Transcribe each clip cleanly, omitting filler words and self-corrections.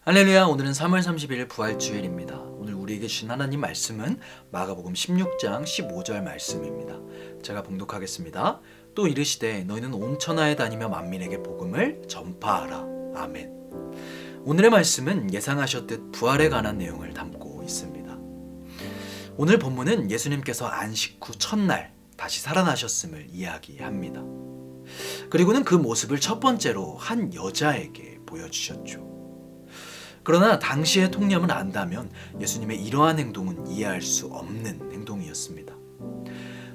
할렐루야. 오늘은 3월 30일 부활주일입니다. 오늘 우리에게 주신 하나님 말씀은 마가복음 16장 15절 말씀입니다. 제가 봉독하겠습니다. 또 이르시되 너희는 온 천하에 다니며 만민에게 복음을 전파하라. 아멘. 오늘의 말씀은 예상하셨듯 부활에 관한 내용을 담고 있습니다. 오늘 본문은 예수님께서 안식 후 첫날 다시 살아나셨음을 이야기합니다. 그리고는 그 모습을 첫 번째로 한 여자에게 보여주셨죠. 그러나 당시의 통념을 안다면 예수님의 이러한 행동은 이해할 수 없는 행동이었습니다.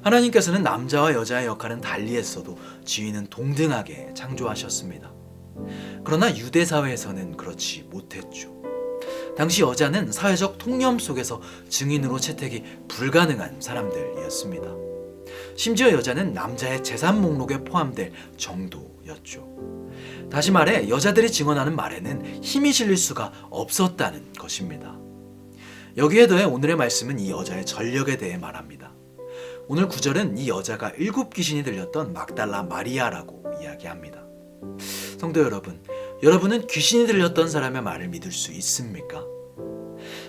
하나님께서는 남자와 여자의 역할은 달리 했어도 지위는 동등하게 창조하셨습니다. 그러나 유대 사회에서는 그렇지 못했죠. 당시 여자는 사회적 통념 속에서 증인으로 채택이 불가능한 사람들이었습니다. 심지어 여자는 남자의 재산 목록에 포함될 정도였죠. 다시 말해 여자들이 증언하는 말에는 힘이 실릴 수가 없었다는 것입니다. 여기에 더해 오늘의 말씀은 이 여자의 전력에 대해 말합니다. 오늘 9절은 이 여자가 7 귀신이 들렸던 막달라 마리아라고 이야기합니다. 성도 여러분, 여러분은 귀신이 들렸던 사람의 말을 믿을 수 있습니까?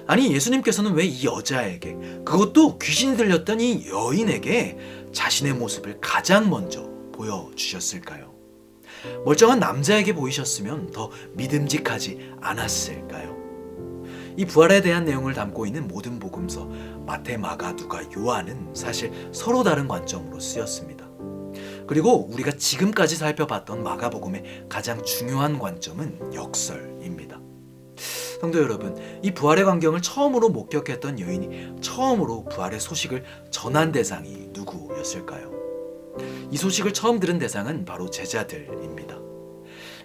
아니, 예수님께서는 왜 이 여자에게, 그것도 귀신이 들렸던 이 여인에게 자신의 모습을 가장 먼저 보여주셨을까요? 멀쩡한 남자에게 보이셨으면 더 믿음직하지 않았을까요? 이 부활에 대한 내용을 담고 있는 모든 복음서 마태, 마가, 누가, 요한은 사실 서로 다른 관점으로 쓰였습니다. 그리고 우리가 지금까지 살펴봤던 마가복음의 가장 중요한 관점은 역설입니다. 성도 여러분, 이 부활의 광경을 처음으로 목격했던 여인이 처음으로 부활의 소식을 전한 대상이 누구였을까요? 이 소식을 처음 들은 대상은 바로 제자들입니다.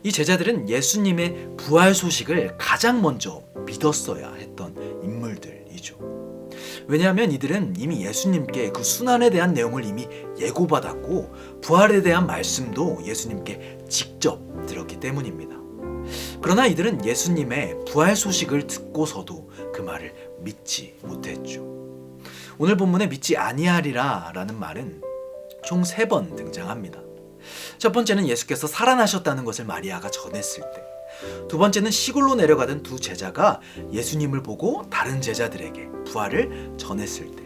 이 제자들은 예수님의 부활 소식을 가장 먼저 믿었어야 했던 인물들이죠. 왜냐하면 이들은 이미 예수님께 그 순환에 대한 내용을 이미 예고받았고 부활에 대한 말씀도 예수님께 직접 들었기 때문입니다. 그러나 이들은 예수님의 부활 소식을 듣고서도 그 말을 믿지 못했죠. 오늘 본문에 믿지 아니하리라 라는 말은 총 3번 등장합니다. 첫 번째는 예수께서 살아나셨다는 것을 마리아가 전했을 때, 두 번째는 시골로 내려가던 두 제자가 예수님을 보고 다른 제자들에게 부활을 전했을 때,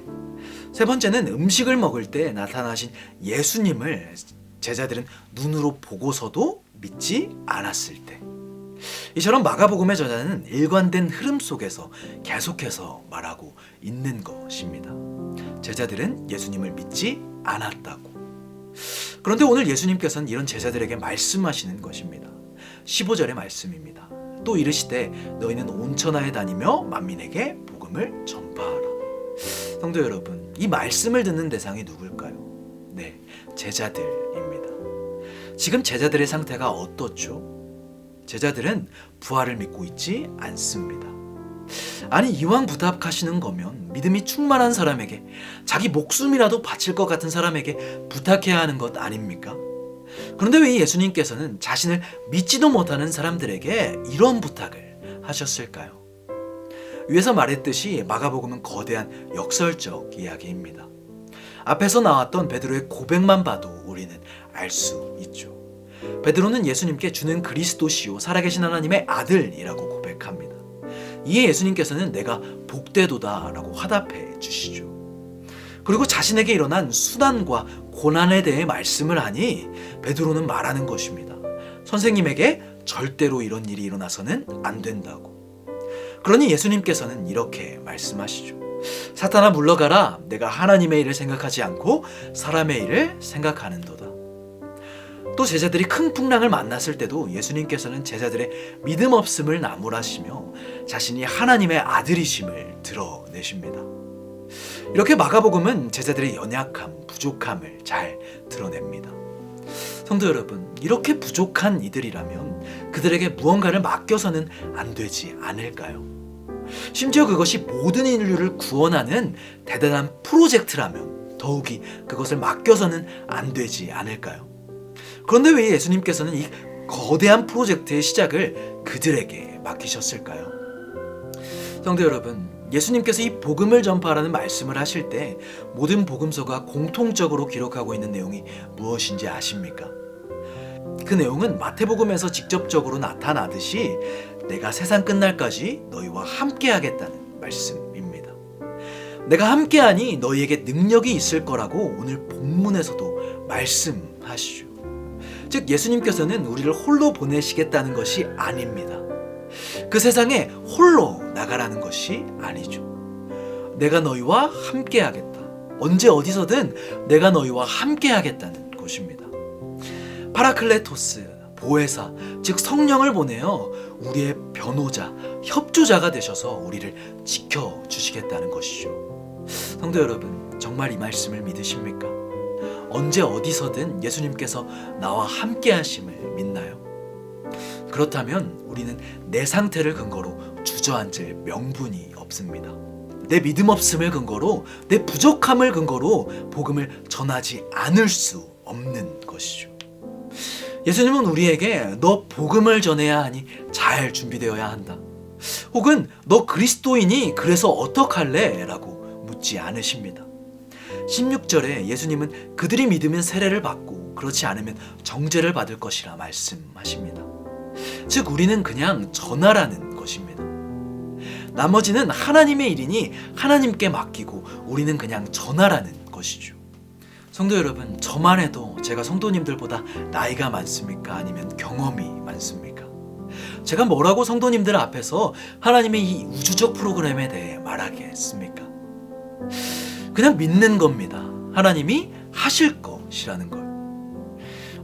세 번째는 음식을 먹을 때 나타나신 예수님을 제자들은 눈으로 보고서도 믿지 않았을 때, 이처럼 마가복음의 저자는 일관된 흐름 속에서 계속해서 말하고 있는 것입니다. 제자들은 예수님을 믿지 않았다고. 그런데 오늘 예수님께서는 이런 제자들에게 말씀하시는 것입니다. 15절의 말씀입니다. 또 이르시되 너희는 온 천하에 다니며 만민에게 복음을 전파하라. 성도 여러분, 이 말씀을 듣는 대상이 누굴까요? 네, 제자들입니다. 지금 제자들의 상태가 어떻죠? 제자들은 부활을 믿고 있지 않습니다. 아니, 이왕 부탁하시는 거면 믿음이 충만한 사람에게, 자기 목숨이라도 바칠 것 같은 사람에게 부탁해야 하는 것 아닙니까? 그런데 왜 예수님께서는 자신을 믿지도 못하는 사람들에게 이런 부탁을 하셨을까요? 위에서 말했듯이 마가복음은 거대한 역설적 이야기입니다. 앞에서 나왔던 베드로의 고백만 봐도 우리는 알 수 있죠. 베드로는 예수님께 주는 그리스도시요 살아계신 하나님의 아들이라고 고백합니다. 이에 예수님께서는 내가 복되도다 라고 화답해 주시죠. 그리고 자신에게 일어난 수난과 고난에 대해 말씀을 하니 베드로는 말하는 것입니다. 선생님에게 절대로 이런 일이 일어나서는 안 된다고. 그러니 예수님께서는 이렇게 말씀하시죠. 사탄아 물러가라. 내가 하나님의 일을 생각하지 않고 사람의 일을 생각하는도다. 또 제자들이 큰 풍랑을 만났을 때도 예수님께서는 제자들의 믿음 없음을 나무라시며 자신이 하나님의 아들이심을 드러내십니다. 이렇게 마가복음은 제자들의 연약함, 부족함을 잘 드러냅니다. 성도 여러분, 이렇게 부족한 이들이라면 그들에게 무언가를 맡겨서는 안 되지 않을까요? 심지어 그것이 모든 인류를 구원하는 대단한 프로젝트라면 더욱이 그것을 맡겨서는 안 되지 않을까요? 그런데 왜 예수님께서는 이 거대한 프로젝트의 시작을 그들에게 맡기셨을까요? 성도 여러분, 예수님께서 이 복음을 전파하라는 말씀을 하실 때 모든 복음서가 공통적으로 기록하고 있는 내용이 무엇인지 아십니까? 그 내용은 마태복음에서 직접적으로 나타나듯이 내가 세상 끝날까지 너희와 함께하겠다는 말씀입니다. 내가 함께하니 너희에게 능력이 있을 거라고 오늘 본문에서도 말씀하시죠. 즉 예수님께서는 우리를 홀로 보내시겠다는 것이 아닙니다. 그 세상에 홀로 나가라는 것이 아니죠. 내가 너희와 함께하겠다. 언제 어디서든 내가 너희와 함께하겠다는 것입니다. 파라클레토스, 보혜사, 즉 성령을 보내어 우리의 변호자, 협조자가 되셔서 우리를 지켜주시겠다는 것이죠. 성도 여러분, 정말 이 말씀을 믿으십니까? 언제 어디서든 예수님께서 나와 함께 하심을 믿나요? 그렇다면 우리는 내 상태를 근거로 주저앉을 명분이 없습니다. 내 믿음 없음을 근거로, 내 부족함을 근거로 복음을 전하지 않을 수 없는 것이죠. 예수님은 우리에게 너 복음을 전해야 하니 잘 준비되어야 한다. 혹은 너 그리스도이니 그래서 어떡할래? 라고 묻지 않으십니다. 16절에 예수님은 그들이 믿으면 세례를 받고 그렇지 않으면 정죄를 받을 것이라 말씀하십니다. 즉 우리는 그냥 전하라는 것입니다. 나머지는 하나님의 일이니 하나님께 맡기고 우리는 그냥 전하라는 것이죠. 성도 여러분, 저만 해도 제가 성도님들보다 나이가 많습니까? 아니면 경험이 많습니까? 제가 뭐라고 성도님들 앞에서 하나님의 이 우주적 프로그램에 대해 말하겠습니까? 그냥 믿는 겁니다. 하나님이 하실 것이라는 걸.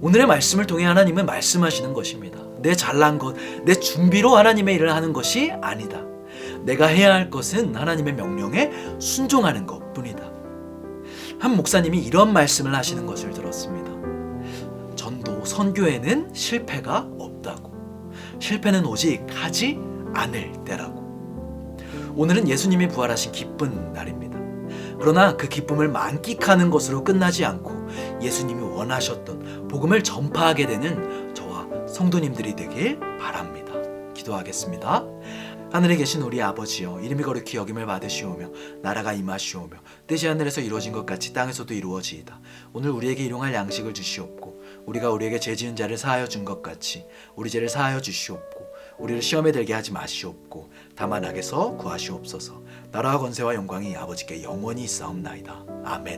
오늘의 말씀을 통해 하나님은 말씀하시는 것입니다. 내 잘난 것, 내 준비로 하나님의 일을 하는 것이 아니다. 내가 해야 할 것은 하나님의 명령에 순종하는 것뿐이다. 한 목사님이 이런 말씀을 하시는 것을 들었습니다. 전도, 선교에는 실패가 없다고. 실패는 오직 하지 않을 때라고. 오늘은 예수님이 부활하신 기쁜 날입니다. 그러나 그 기쁨을 만끽하는 것으로 끝나지 않고 예수님이 원하셨던 복음을 전파하게 되는 저와 성도님들이 되길 바랍니다. 기도하겠습니다. 하늘에 계신 우리 아버지여, 이름이 거룩히 여김을 받으시오며 나라가 임하시오며 뜻이 하늘에서 이루어진 것 같이 땅에서도 이루어지이다. 오늘 우리에게 일용할 양식을 주시옵고 우리가 우리에게 죄 지은 자를 사하여 준 것 같이 우리 죄를 사하여 주시옵고 우리를 시험에 들게 하지 마시옵고 다만 악에서 구하시옵소서. 나라와 권세와 영광이 아버지께 영원히 있사옵나이다. 아멘.